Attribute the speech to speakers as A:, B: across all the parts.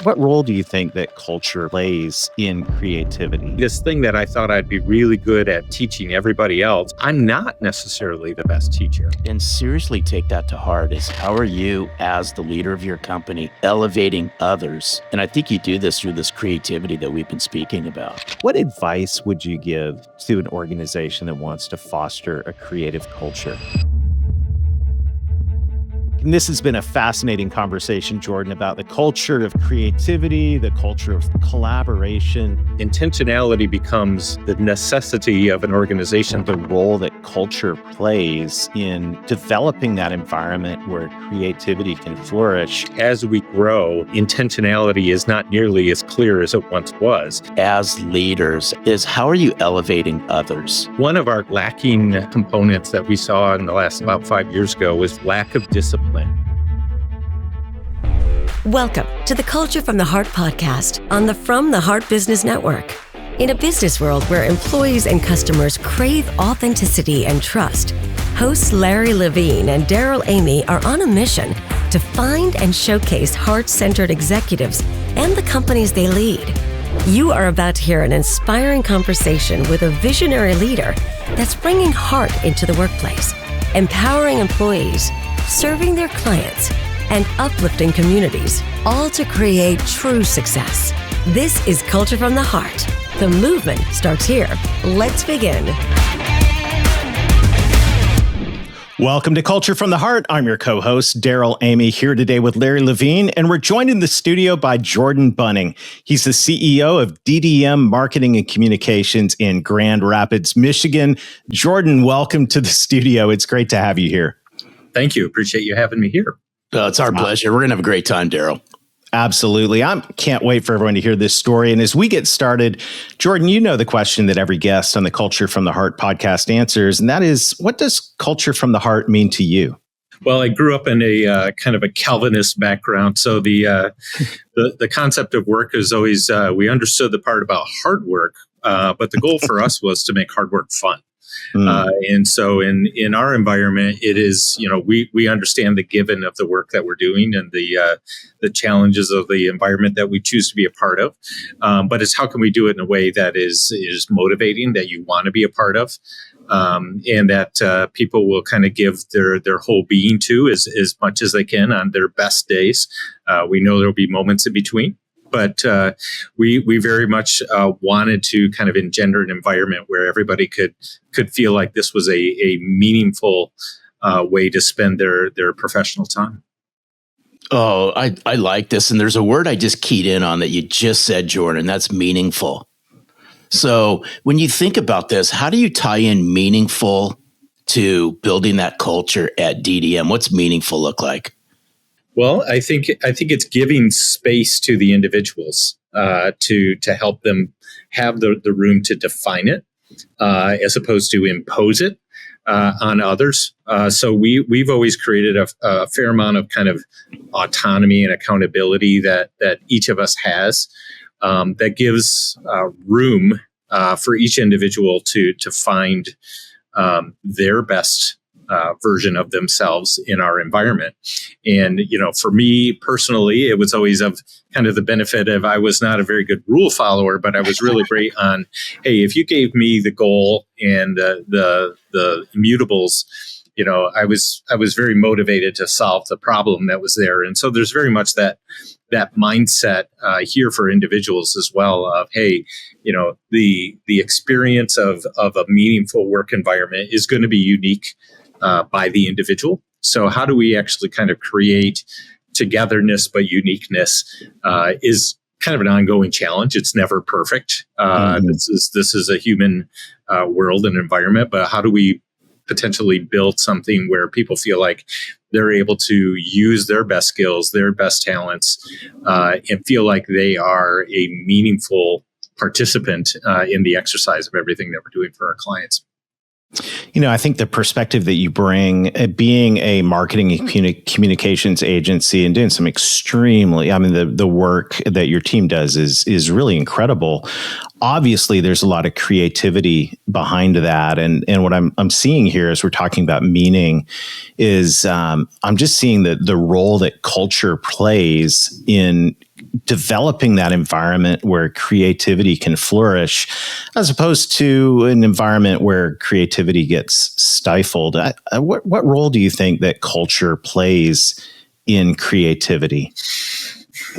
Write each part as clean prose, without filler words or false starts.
A: What role do you think that culture plays in creativity?
B: This thing that I thought I'd be really good at teaching everybody else, I'm not necessarily the best teacher.
C: And seriously take that to heart is how are you as the leader of your company elevating others? And I think you do this through this creativity that we've been speaking about.
A: What advice would you give to an organization that wants to foster a creative culture? And this has been a fascinating conversation, Jordan, about the culture of creativity, the culture of collaboration.
B: Intentionality becomes the necessity of an organization.
A: The role that culture plays in developing that environment where creativity can flourish.
B: As we grow, intentionality is not nearly as clear as it once was.
C: As leaders, is how are you elevating others?
B: One of our lacking components that we saw in the last about 5 years ago was lack of discipline.
D: Welcome to the Culture from the Heart podcast on the From the Heart Business Network. In a business world where employees and customers crave authenticity and trust, hosts Larry Levine and Darrell Amy are on a mission to find and showcase heart-centered executives and the companies they lead. You are about to hear an inspiring conversation with a visionary leader that's bringing heart into the workplace, empowering employees, serving their clients, and uplifting communities, all to create true success. This is Culture from the Heart. The movement starts here. Let's begin.
A: Welcome to Culture from the Heart. I'm your co-host, Darrell Amy, here today with Larry Levine, and we're joined in the studio by Jordan Buning. He's the CEO of DDM Marketing and Communications in Grand Rapids, Michigan. Jordan, welcome to the studio. It's great to have you here.
B: Thank you. Appreciate you having me here.
C: It's our pleasure. We're going to have a great time, Darrell.
A: Absolutely. I can't wait for everyone to hear this story. And as we get started, Jordan, you know the question that every guest on the Culture from the Heart podcast answers, and that is, what does culture from the heart mean to you?
B: Well, I grew up in a kind of a Calvinist background. So the concept of work is always, we understood the part about hard work, but the goal for us was to make hard work fun. And so in our environment, it is, we understand the given of the work that we're doing and the challenges of the environment that we choose to be a part of. But it's how can we do it in a way that is motivating, that you want to be a part of, and that people will kind of give their whole being to as much as they can on their best days. We know there'll be moments in between. But we very much wanted to kind of engender an environment where everybody could feel like this was a meaningful way to spend their professional time.
C: Oh, I like this. And there's a word I just keyed in on that you just said, Jordan. That's meaningful. So when you think about this, how do you tie in meaningful to building that culture at DDM? What's meaningful look like?
B: Well, I think it's giving space to the individuals to help them have the room to define it, as opposed to impose it on others. So we've always created a fair amount of kind of autonomy and accountability that each of us has, that gives room for each individual to find their best version of themselves in our environment. And, for me personally, it was always of kind of the benefit of, I was not a very good rule follower, but I was really great on, hey, if you gave me the goal and the immutables, I was very motivated to solve the problem that was there. And so there's very much that mindset here for individuals as well of, hey, the experience of a meaningful work environment is going to be unique by the individual. So how do we actually kind of create togetherness but uniqueness is kind of an ongoing challenge. It's never perfect. This is a human world and environment, but how do we potentially build something where people feel like they're able to use their best skills, their best talents, and feel like they are a meaningful participant in the exercise of everything that we're doing for our clients?
A: I think the perspective that you bring, being a marketing and communications agency and doing some the work that your team does is really incredible. Obviously, there's a lot of creativity behind that. And what I'm seeing here as we're talking about meaning is I'm just seeing the role that culture plays in developing that environment where creativity can flourish, as opposed to an environment where creativity gets stifled. What role do you think that culture plays in creativity?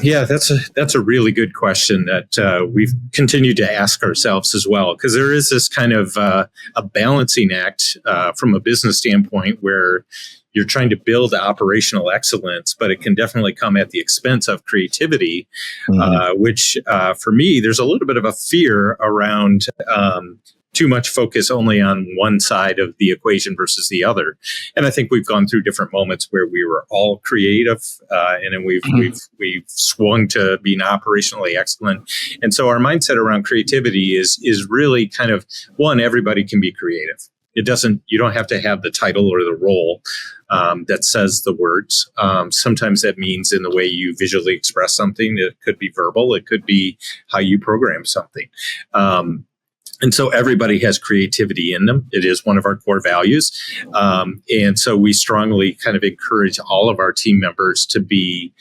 B: Yeah, that's a really good question that we've continued to ask ourselves as well, because there is this kind of a balancing act from a business standpoint where you're trying to build operational excellence, but it can definitely come at the expense of creativity, which for me, there's a little bit of a fear around too much focus only on one side of the equation versus the other. And I think we've gone through different moments where we were all creative, and then we've swung to being operationally excellent. And so our mindset around creativity is really kind of, one, everybody can be creative. You don't have to have the title or the role that says the words. Sometimes that means in the way you visually express something. It could be verbal. It could be how you program something. And so everybody has creativity in them. It is one of our core values. And so we strongly kind of encourage all of our team members to be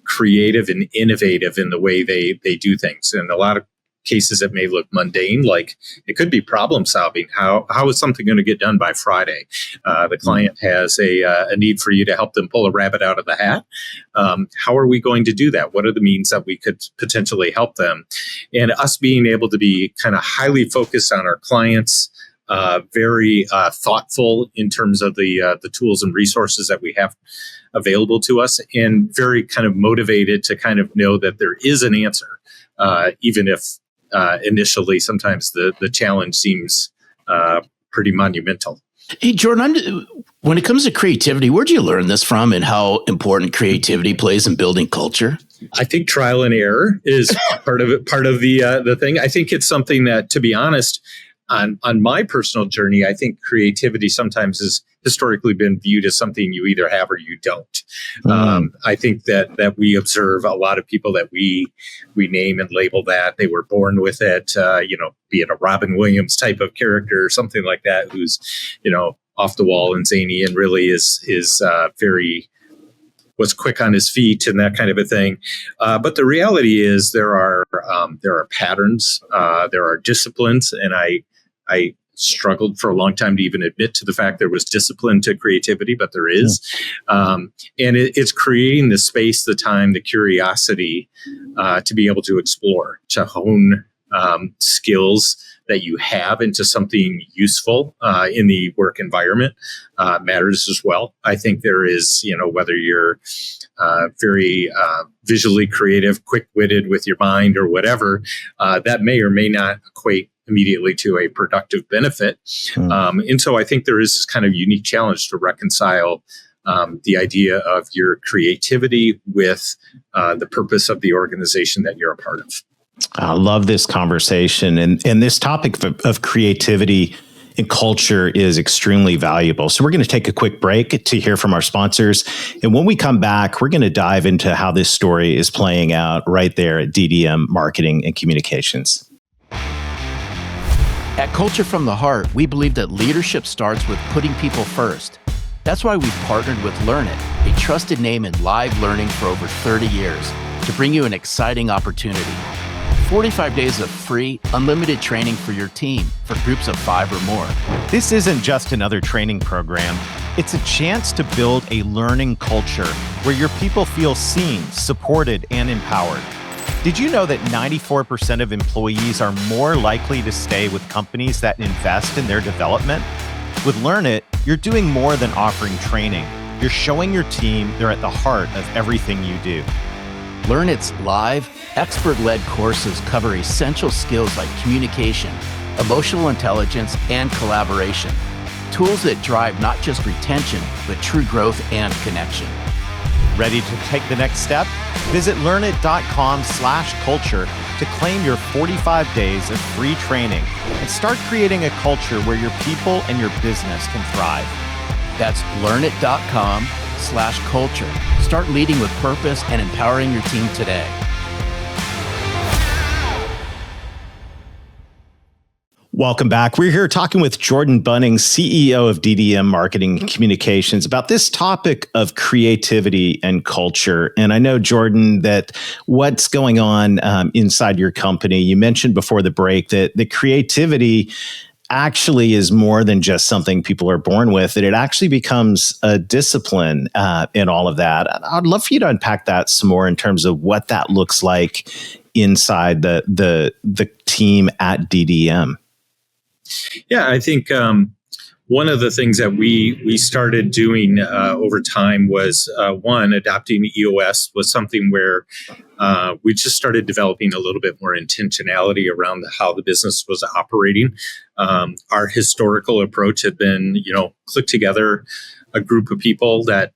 B: creative and innovative in the way they do things. And a lot of cases that may look mundane, like it could be problem solving. How is something going to get done by Friday? The client has a need for you to help them pull a rabbit out of the hat. How are we going to do that? What are the means that we could potentially help them? And us being able to be kind of highly focused on our clients, very thoughtful in terms of the tools and resources that we have available to us, and very kind of motivated to kind of know that there is an answer, even if initially sometimes the challenge seems pretty monumental.
C: Hey, Jordan, when it comes to creativity, where'd you learn this from, and how important creativity plays in building culture?
B: I think trial and error is part of it, part of the thing. I think it's something that, to be honest, on my personal journey, I think creativity sometimes has historically been viewed as something you either have or you don't. I think that we observe a lot of people that we name and label that they were born with it, be it a Robin Williams type of character or something like that, who's, off the wall and zany and really is very was quick on his feet and that kind of a thing. But the reality is there are patterns, there are disciplines, and I struggled for a long time to even admit to the fact there was discipline to creativity, but there is. And it's creating the space, the time, the curiosity to be able to explore, to hone skills that you have into something useful in the work environment matters as well. I think there is, whether you're very visually creative, quick-witted with your mind or whatever, that may or may not equate immediately to a productive benefit. And so I think there is this kind of unique challenge to reconcile the idea of your creativity with the purpose of the organization that you're a part of.
A: I love this conversation, and this topic of creativity and culture is extremely valuable. So we're going to take a quick break to hear from our sponsors. And when we come back, we're going to dive into how this story is playing out right there at DDM Marketing and Communications.
C: At Culture from the Heart, we believe that leadership starts with putting people first. That's why we've partnered with Learn It, a trusted name in live learning for over 30 years, to bring you an exciting opportunity. 45 days of free, unlimited training for your team for groups of 5 or more.
A: This isn't just another training program. It's a chance to build a learning culture where your people feel seen, supported, and empowered. Did you know that 94% of employees are more likely to stay with companies that invest in their development? With Learn It, you're doing more than offering training. You're showing your team they're at the heart of everything you do.
C: Learn It's live, expert-led courses cover essential skills like communication, emotional intelligence, and collaboration. Tools that drive not just retention, but true growth and connection.
A: Ready to take the next step? Visit learnit.com/culture to claim your 45 days of free training and start creating a culture where your people and your business can thrive.
C: That's learnit.com/culture. Start leading with purpose and empowering your team today.
A: Welcome back. We're here talking with Jordan Buning, CEO of DDM Marketing and Communications, about this topic of creativity and culture. And I know, Jordan, that what's going on inside your company, you mentioned before the break that the creativity actually is more than just something people are born with, that it actually becomes a discipline in all of that. I'd love for you to unpack that some more in terms of what that looks like inside the team at DDM.
B: Yeah, I think one of the things that we started doing over time was adopting EOS was something where we just started developing a little bit more intentionality around how the business was operating. Our historical approach had been, click together a group of people that,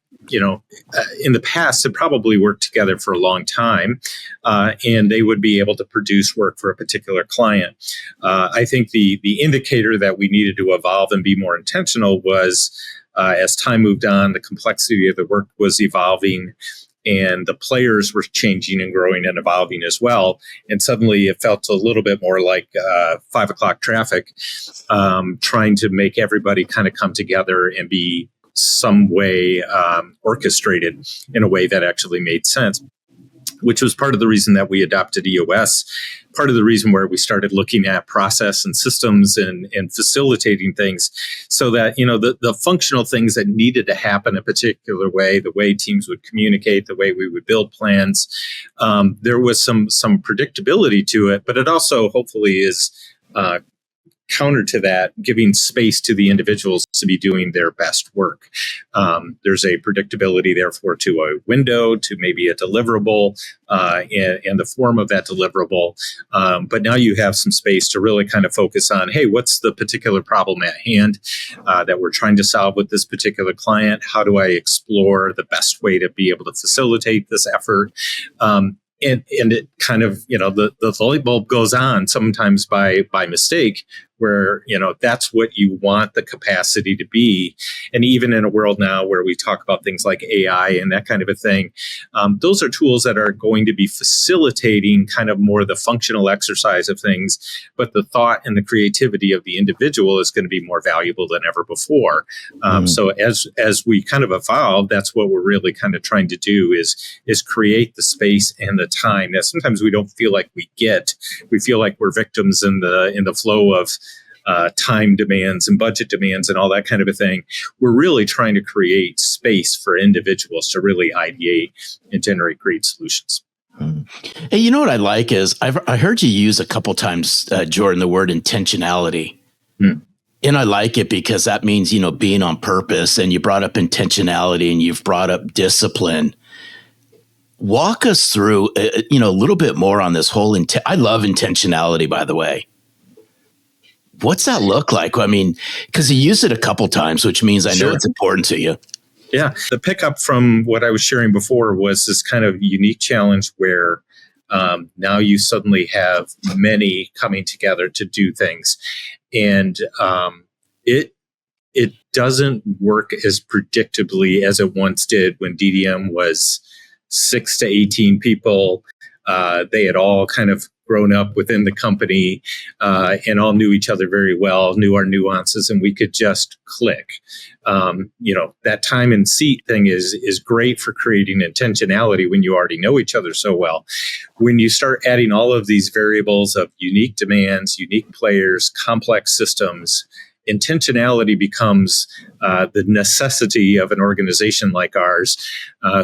B: in the past had probably worked together for a long time, and they would be able to produce work for a particular client. I think the indicator that we needed to evolve and be more intentional was as time moved on, the complexity of the work was evolving, and the players were changing and growing and evolving as well. And suddenly it felt a little bit more like 5 o'clock traffic, trying to make everybody kind of come together and be some way orchestrated in a way that actually made sense, which was part of the reason that we adopted EOS, part of the reason where we started looking at process and systems and facilitating things so that, the functional things that needed to happen a particular way, the way teams would communicate, the way we would build plans, there was some predictability to it, but it also hopefully is counter to that, giving space to the individuals to be doing their best work. There's a predictability, therefore, to a window, to maybe a deliverable, and the form of that deliverable. But now you have some space to really kind of focus on, hey, what's the particular problem at hand that we're trying to solve with this particular client? How do I explore the best way to be able to facilitate this effort? And it kind of, the light bulb goes on sometimes by mistake, where, that's what you want the capacity to be. And even in a world now where we talk about things like AI and that kind of a thing, those are tools that are going to be facilitating kind of more the functional exercise of things. But the thought and the creativity of the individual is going to be more valuable than ever before. So as we kind of evolve, that's what we're really kind of trying to do is create the space and the time that sometimes we don't feel like we get. We feel like we're victims in the flow of time demands and budget demands and all that kind of a thing. We're really trying to create space for individuals to really ideate and generate great solutions.
C: Hey, you know what I like is I heard you use a couple times, Jordan, the word intentionality. And I like it because that means, being on purpose, and you brought up intentionality and you've brought up discipline. Walk us through, a little bit more on this whole I love intentionality, by the way. What's that look like? I mean, because you used it a couple times, which means I know it's important to you.
B: Yeah. The pickup from what I was sharing before was this kind of unique challenge where now you suddenly have many coming together to do things. And it doesn't work as predictably as it once did when DDM was 6 to 18 people. They had all kind of grown up within the company and all knew each other very well, knew our nuances, and we could just click. That time and seat thing is great for creating intentionality when you already know each other so well. When you start adding all of these variables of unique demands, unique players, complex systems, intentionality becomes the necessity of an organization like ours,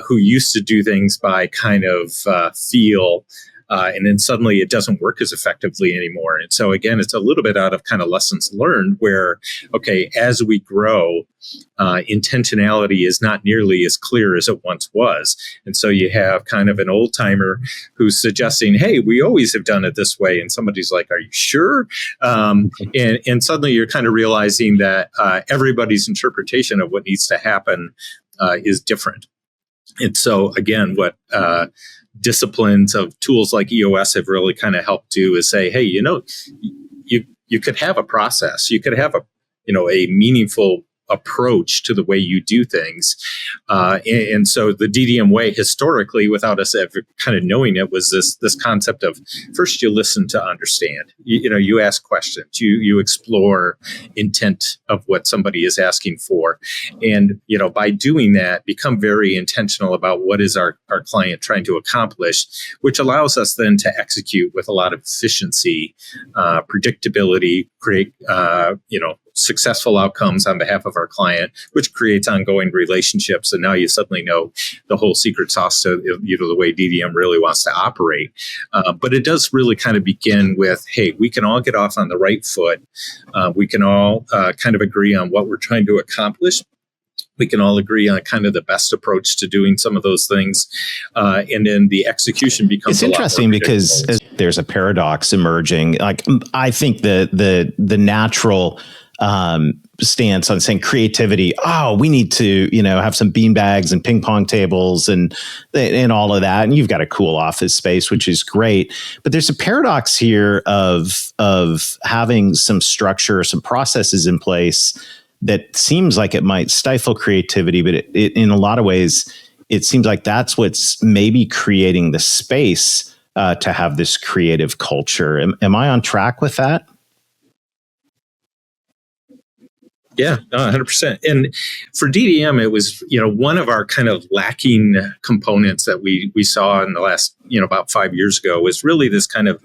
B: who used to do things by kind of feel, and then suddenly it doesn't work as effectively anymore. And so again, it's a little bit out of kind of lessons learned where, okay, as we grow, intentionality is not nearly as clear as it once was. And so you have kind of an old timer who's suggesting, hey, we always have done it this way. And somebody's like, are you sure? And suddenly you're kind of realizing that everybody's interpretation of what needs to happen is different. And so again, what disciplines of tools like EOS have really kind of helped do is say, hey, you could have a process, you could have a meaningful approach to the way you do things. And so the DDM way, historically, without us ever kind of knowing it, was this concept of first you listen to understand. You ask questions, you explore intent of what somebody is asking for. And, by doing that, become very intentional about what is our client trying to accomplish, which allows us then to execute with a lot of efficiency, predictability, create, successful outcomes on behalf of our client, which creates ongoing relationships. And now you suddenly know the whole secret sauce to the way DDM really wants to operate. But it does really kind of begin with, hey, we can all get off on the right foot. We can all kind of agree on what we're trying to accomplish. We can all agree on kind of the best approach to doing some of those things. And then the execution becomes
A: It's interesting because there's a paradox emerging. Like, I think the natural stance on saying creativity, we need to, have some beanbags and ping pong tables and all of that. And you've got a cool office space, which is great. But there's a paradox here of having some structure, some processes in place that seems like it might stifle creativity, but it in a lot of ways, it seems like that's what's maybe creating the space to have this creative culture. Am I on track with that?
B: Yeah, 100%. And for DDM, it was, one of our kind of lacking components that we saw in the last, about 5 years ago was really this kind of,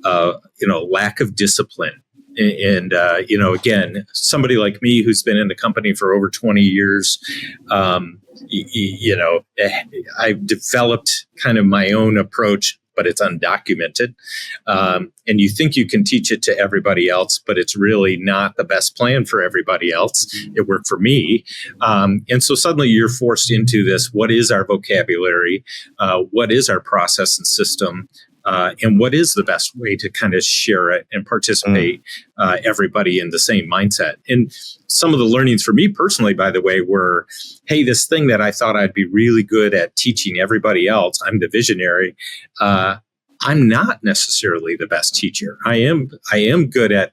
B: lack of discipline. And, again, somebody like me who's been in the company for over 20 years, I've developed kind of my own approach, but it's undocumented. And you think you can teach it to everybody else, but it's really not the best plan for everybody else. It worked for me. And so suddenly you're forced into this. What is our vocabulary? What is our process and system? And what is the best way to kind of share it and participate everybody in the same mindset? And some of the learnings for me personally, by the way, were, hey, this thing that I thought I'd be really good at teaching everybody else, I'm the visionary. I'm not necessarily the best teacher. I am good at,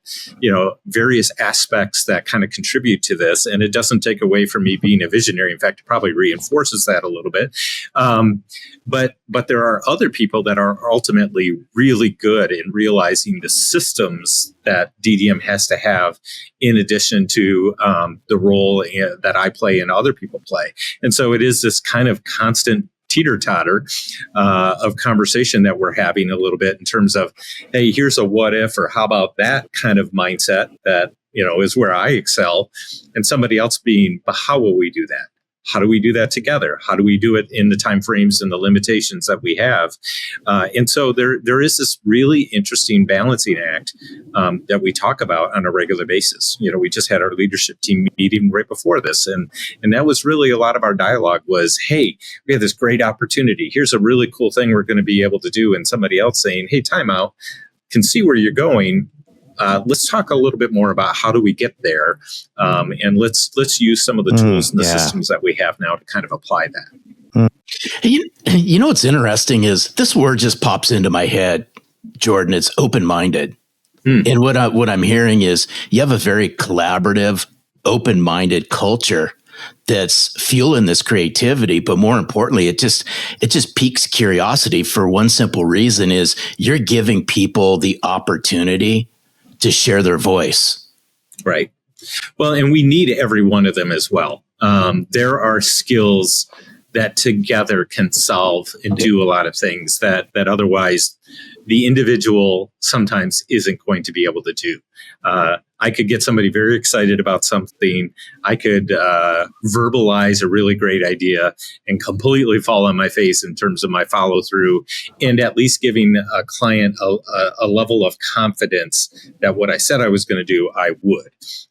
B: various aspects that kind of contribute to this, and it doesn't take away from me being a visionary. In fact, it probably reinforces that a little bit. But there are other people that are ultimately really good in realizing the systems that DDM has to have in addition to the role that I play and other people play. And so it is this kind of constant teeter-totter of conversation that we're having a little bit in terms of, hey, here's a what if, or how about that kind of mindset that, is where I excel, and somebody else being, but how will we do that? How do we do that together? How do we do it in the timeframes and the limitations that we have? And so there is this really interesting balancing act that we talk about on a regular basis. We just had our leadership team meeting right before this, and that was really a lot of our dialogue was, hey, we have this great opportunity. Here's a really cool thing we're going to be able to do, and somebody else saying, hey, time out, can see where you're going. Let's talk a little bit more about how do we get there, and let's use some of the tools and the systems that we have now to kind of apply that.
C: You know what's interesting is this word just pops into my head, Jordan. It's open-minded, and what I'm hearing is you have a very collaborative, open-minded culture that's fueling this creativity, but more importantly, it just piques curiosity for one simple reason: is you're giving people the opportunity to share their voice. Right.
B: Well, and we need every one of them as well. There are skills that together can solve and do a lot of things that otherwise the individual sometimes isn't going to be able to do. I could get somebody very excited about something. I could verbalize a really great idea and completely fall on my face in terms of my follow through, and at least giving a client a level of confidence that what I said I was going to do, I would.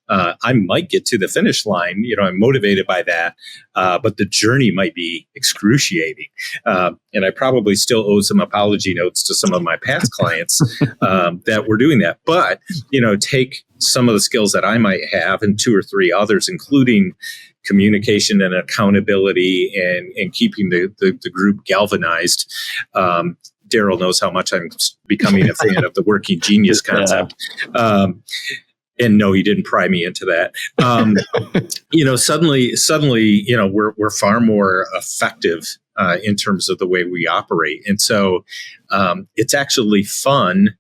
B: I might get to the finish line. I'm motivated by that, but the journey might be excruciating. And I probably still owe some apology notes to some of my past clients that were doing that. But, take some of the skills that I might have and 2 or 3 others, including communication and accountability and keeping the group galvanized. Darrell knows how much I'm becoming a fan of the working genius concept. And no, he didn't pry me into that. Suddenly, we're far more effective in terms of the way we operate. And so it's actually fun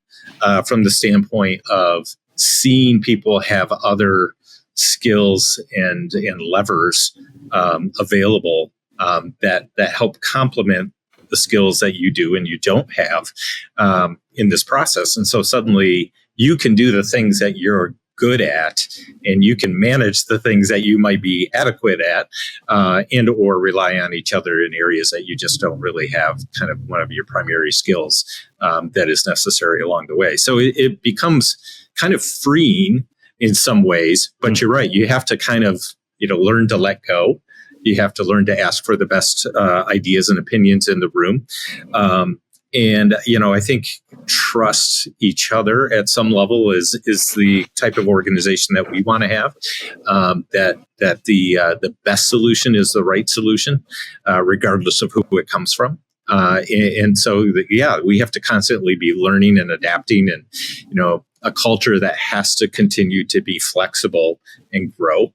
B: from the standpoint of seeing people have other skills and levers available that help complement the skills that you do and you don't have in this process. And so suddenly you can do the things that you're good at, and you can manage the things that you might be adequate at, and or rely on each other in areas that you just don't really have kind of one of your primary skills that is necessary along the way. So it becomes kind of freeing in some ways, but you're right. You have to kind of, learn to let go. You have to learn to ask for the best ideas and opinions in the room. And I think trust each other at some level is the type of organization that we want to have. That the best solution is the right solution, regardless of who it comes from. And so, we have to constantly be learning and adapting, and a culture that has to continue to be flexible and grow.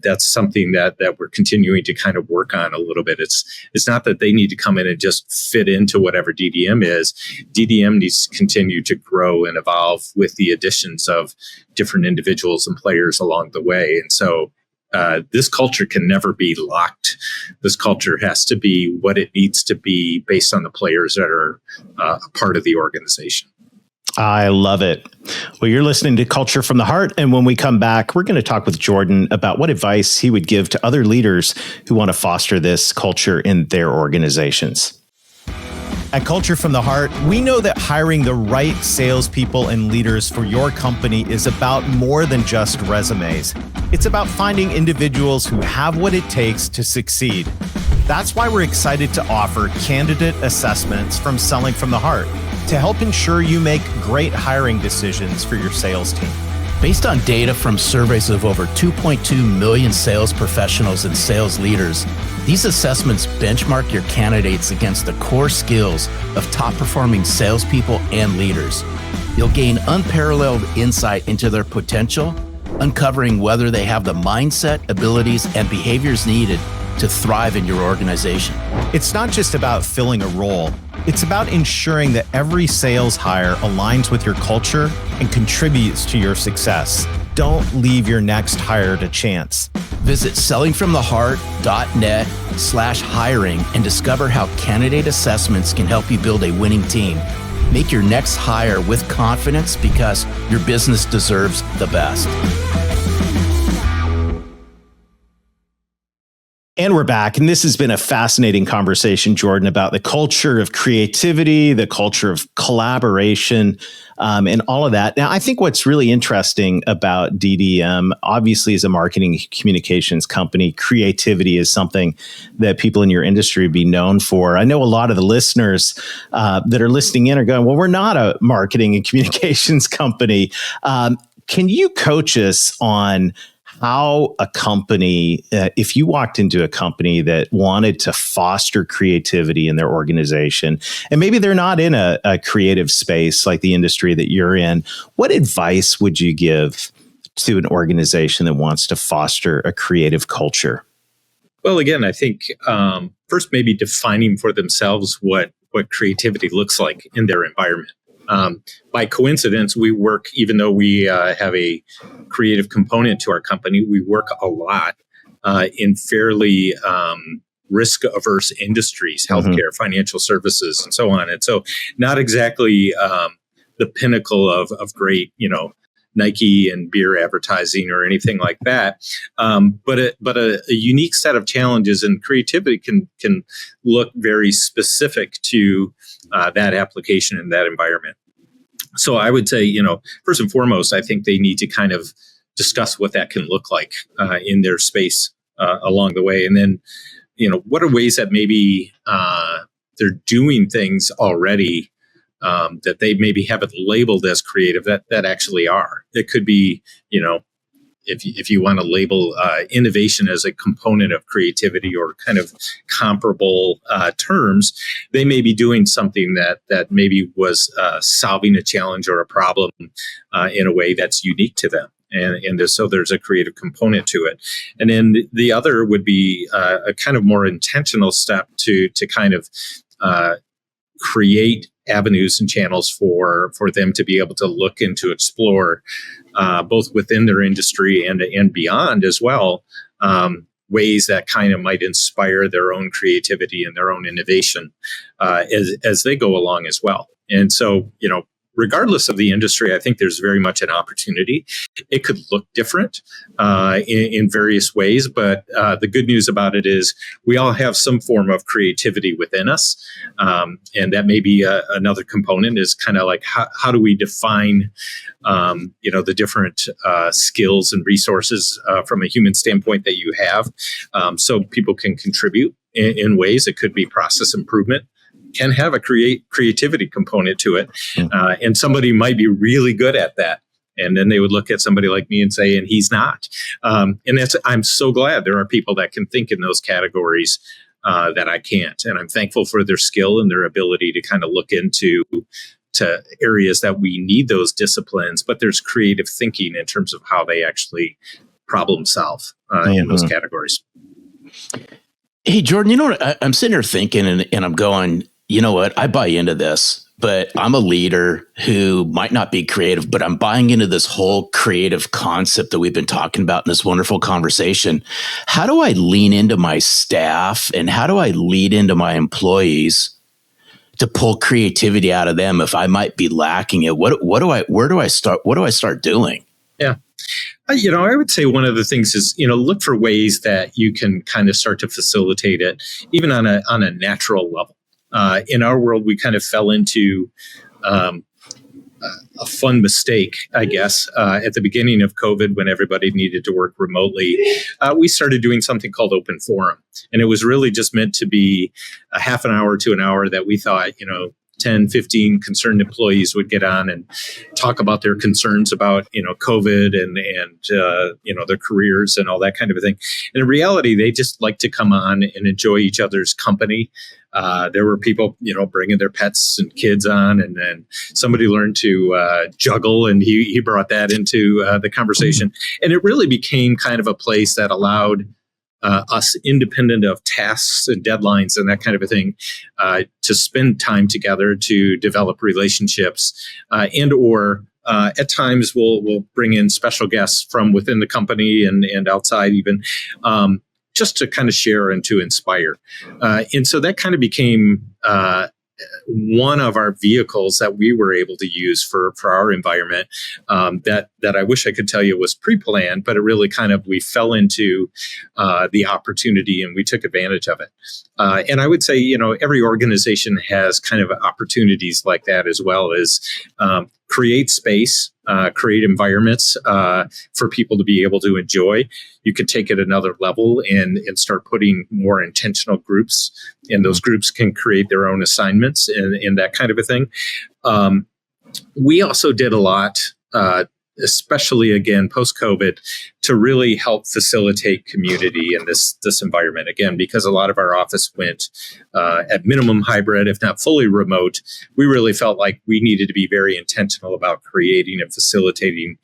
B: That's something that we're continuing to kind of work on a little bit. It's not that they need to come in and just fit into whatever DDM is. DDM needs to continue to grow and evolve with the additions of different individuals and players along the way. And so this culture can never be locked. This culture has to be what it needs to be based on the players that are a part of the organization.
A: I love it. Well, you're listening to Culture from the Heart. And when we come back, we're going to talk with Jordan about what advice he would give to other leaders who want to foster this culture in their organizations. At Culture from the Heart, we know that hiring the right salespeople and leaders for your company is about more than just resumes. It's about finding individuals who have what it takes to succeed. That's why we're excited to offer candidate assessments from Selling from the Heart to help ensure you make great hiring decisions for your sales team.
C: Based on data from surveys of over 2.2 million sales professionals and sales leaders, these assessments benchmark your candidates against the core skills of top-performing salespeople and leaders. You'll gain unparalleled insight into their potential, uncovering whether they have the mindset, abilities, and behaviors needed to thrive in your organization.
A: It's not just about filling a role. It's about ensuring that every sales hire aligns with your culture and contributes to your success. Don't leave your next hire to chance.
C: Visit sellingfromtheheart.net/hiring and discover how candidate assessments can help you build a winning team. Make your next hire with confidence because your business deserves the best.
A: And we're back. And this has been a fascinating conversation, Jordan, about the culture of creativity, the culture of collaboration, and all of that. Now, I think what's really interesting about DDM, obviously, as a marketing communications company, creativity is something that people in your industry be known for. I know a lot of the listeners that are listening in are going, well, we're not a marketing and communications company. Can you coach us on how a company, if you walked into a company that wanted to foster creativity in their organization, and maybe they're not in a creative space like the industry that you're in, what advice would you give to an organization that wants to foster a creative culture?
B: Well, again, I think first maybe defining for themselves what creativity looks like in their environment. By coincidence, we work, even though we have a creative component to our company, we work a lot in fairly risk-averse industries, healthcare, financial services, and so on. And so not exactly the pinnacle of great, Nike and beer advertising or anything like that. But a unique set of challenges, and creativity can look very specific to that application in that environment. So I would say, first and foremost, I think they need to kind of discuss what that can look like in their space along the way. And then, what are ways that maybe they're doing things already that they maybe haven't labeled as creative that actually are. It could be, if you want to label innovation as a component of creativity or kind of comparable terms, they may be doing something that maybe was solving a challenge or a problem in a way that's unique to them. And so there's a creative component to it. And then the other would be a kind of more intentional step to kind of create avenues and channels for them to be able to look and to explore both within their industry and beyond as well, ways that kind of might inspire their own creativity and their own innovation as they go along as well. And so, regardless of the industry, I think there's very much an opportunity. It could look different in various ways, but the good news about it is we all have some form of creativity within us. And that may be another component is kind of like how do we define, the different skills and resources from a human standpoint that you have so people can contribute in ways. It could be process improvement. Can have a creativity component to it. And somebody might be really good at that. And then they would look at somebody like me and say, and he's not. And I'm so glad there are people that can think in those categories that I can't. And I'm thankful for their skill and their ability to kind of look into areas that we need those disciplines, but there's creative thinking in terms of how they actually problem solve in those categories.
C: Hey, Jordan, I'm sitting here thinking and I'm going, you know what? I buy into this, but I'm a leader who might not be creative, but I'm buying into this whole creative concept that we've been talking about in this wonderful conversation. How do I lean into my staff and how do I lead into my employees to pull creativity out of them if I might be lacking it? Where do I start? What do I start doing?
B: Yeah. I would say one of the things is, look for ways that you can kind of start to facilitate it, even on a natural level. In our world, we kind of fell into a fun mistake, I guess, at the beginning of COVID when everybody needed to work remotely. We started doing something called Open Forum. And it was really just meant to be a half an hour to an hour that we thought, 10, 15 concerned employees would get on and talk about their concerns about, COVID and their careers and all that kind of a thing. And in reality, they just like to come on and enjoy each other's company. There were people, bringing their pets and kids on, and then somebody learned to juggle, and he brought that into the conversation. And it really became kind of a place that allowed us, independent of tasks and deadlines and that kind of a thing, to spend time together to develop relationships, and or at times we'll bring in special guests from within the company and outside even, just to kind of share and to inspire. And so that kind of became one of our vehicles that we were able to use for our environment, that I wish I could tell you was pre-planned, but it really kind of, we fell into the opportunity and we took advantage of it. And I would say, every organization has kind of opportunities like that as well, as create space, create environments for people to be able to enjoy. You could take it another level and start putting more intentional groups, and those groups can create their own assignments and that kind of a thing. We also did a lot, especially again post-COVID, to really help facilitate community in this environment. Again, because a lot of our office went at minimum hybrid, if not fully remote, we really felt like we needed to be very intentional about creating and facilitating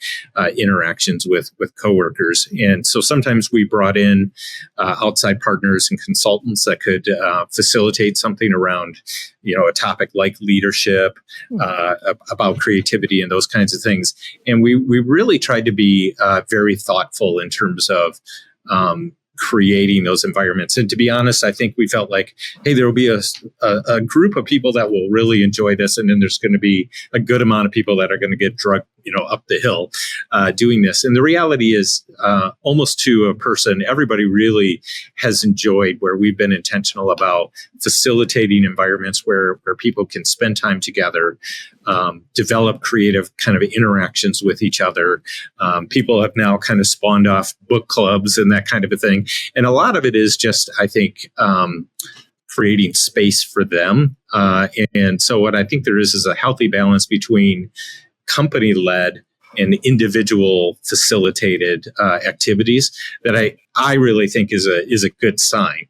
B: interactions with coworkers. And so sometimes we brought in outside partners and consultants that could facilitate something around, a topic like leadership, about creativity and those kinds of things. And we really tried to be very thoughtful in terms of creating those environments. And to be honest, I think we felt like, hey, there will be a group of people that will really enjoy this, and then there's going to be a good amount of people that are going to get drugged, up the hill doing this. And the reality is, almost to a person, everybody really has enjoyed where we've been intentional about facilitating environments where people can spend time together, develop creative kind of interactions with each other. People have now kind of spawned off book clubs and that kind of a thing. And a lot of it is just, I think, creating space for them. And so what I think there is a healthy balance between company-led individual facilitated activities that I really think is a good sign.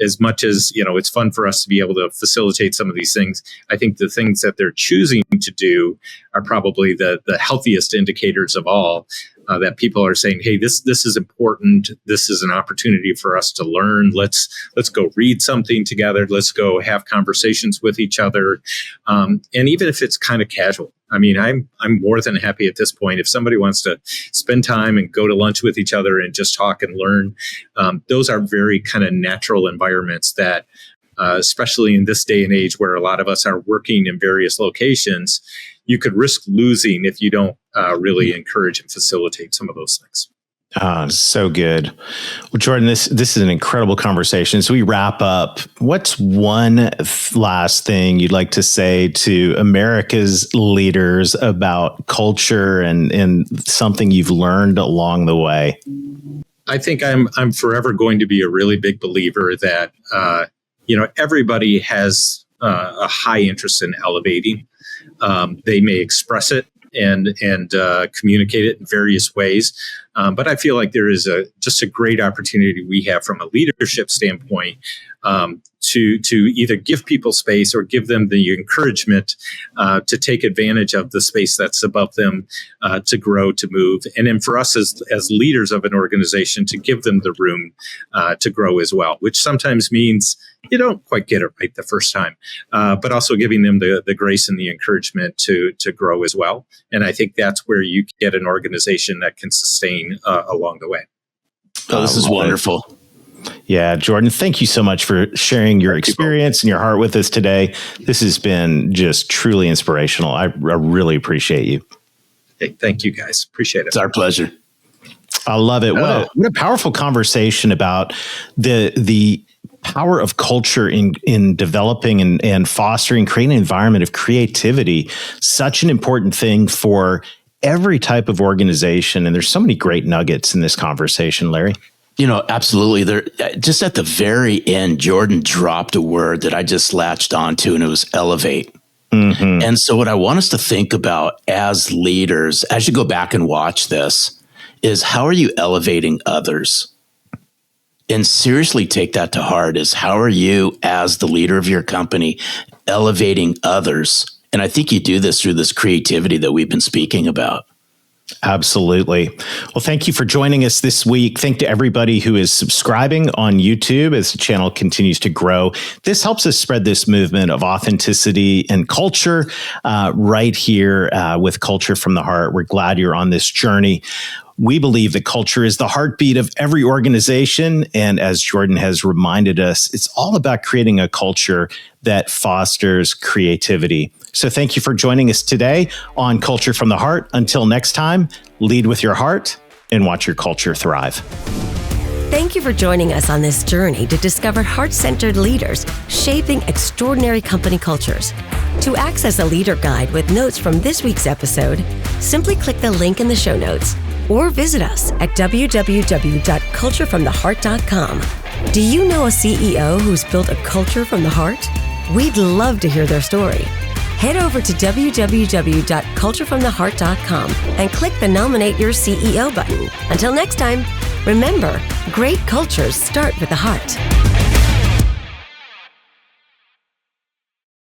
B: As much as, it's fun for us to be able to facilitate some of these things, I think the things that they're choosing to do are probably the healthiest indicators of all, that people are saying, hey, this is important. This is an opportunity for us to learn. Let's go read something together. Let's go have conversations with each other. And even if it's kind of casual, I mean, I'm more than happy at this point if somebody wants to spend time and go to lunch with each other and just talk and learn. Those are very kind of natural environments that, especially in this day and age where a lot of us are working in various locations, you could risk losing if you don't really encourage and facilitate some of those things.
A: So good. Well, Jordan, this is an incredible conversation. So we wrap up. What's one last thing you'd like to say to America's leaders about culture and something you've learned along the way?
B: I think I'm forever going to be a really big believer that everybody has a high interest in elevating. They may express it and communicate it in various ways. But I feel like there is just a great opportunity we have from a leadership standpoint to either give people space or give them the encouragement to take advantage of the space that's above them, to grow, to move. And then for us as leaders of an organization, to give them the room to grow as well, which sometimes means you don't quite get it right the first time, but also giving them the grace and the encouragement to grow as well. And I think that's where you get an organization that can sustain along the way.
C: Oh, this is wonderful.
A: Yeah, Jordan, thank you so much for sharing your experience and your heart with us today. This has been just truly inspirational. I really appreciate you.
B: Hey, thank you, guys. Appreciate it.
C: It's our pleasure.
A: I love it. What a powerful conversation about the power of culture in developing and fostering, creating an environment of creativity. Such an important thing for every type of organization. And there's so many great nuggets in this conversation, Larry.
C: Absolutely. There, just at the very end, Jordan dropped a word that I just latched onto, and it was elevate. Mm-hmm. And so what I want us to think about as leaders, as you go back and watch this, is how are you elevating others? And seriously take that to heart, is how are you as the leader of your company elevating others? And I think you do this through this creativity that we've been speaking about.
A: Absolutely. Well, thank you for joining us this week. Thank to everybody who is subscribing on YouTube as the channel continues to grow. This helps us spread this movement of authenticity and culture right here with Culture from the Heart. We're glad you're on this journey. We believe that culture is the heartbeat of every organization. And as Jordan has reminded us, it's all about creating a culture that fosters creativity. So thank you for joining us today on Culture from the Heart. Until next time, lead with your heart and watch your culture thrive.
D: Thank you for joining us on this journey to discover heart-centered leaders shaping extraordinary company cultures. To access a leader guide with notes from this week's episode, simply click the link in the show notes or visit us at www.culturefromtheheart.com. Do you know a CEO who's built a culture from the heart? We'd love to hear their story. Head over to www.culturefromtheheart.com and click the Nominate Your CEO button. Until next time, remember, great cultures start with the heart.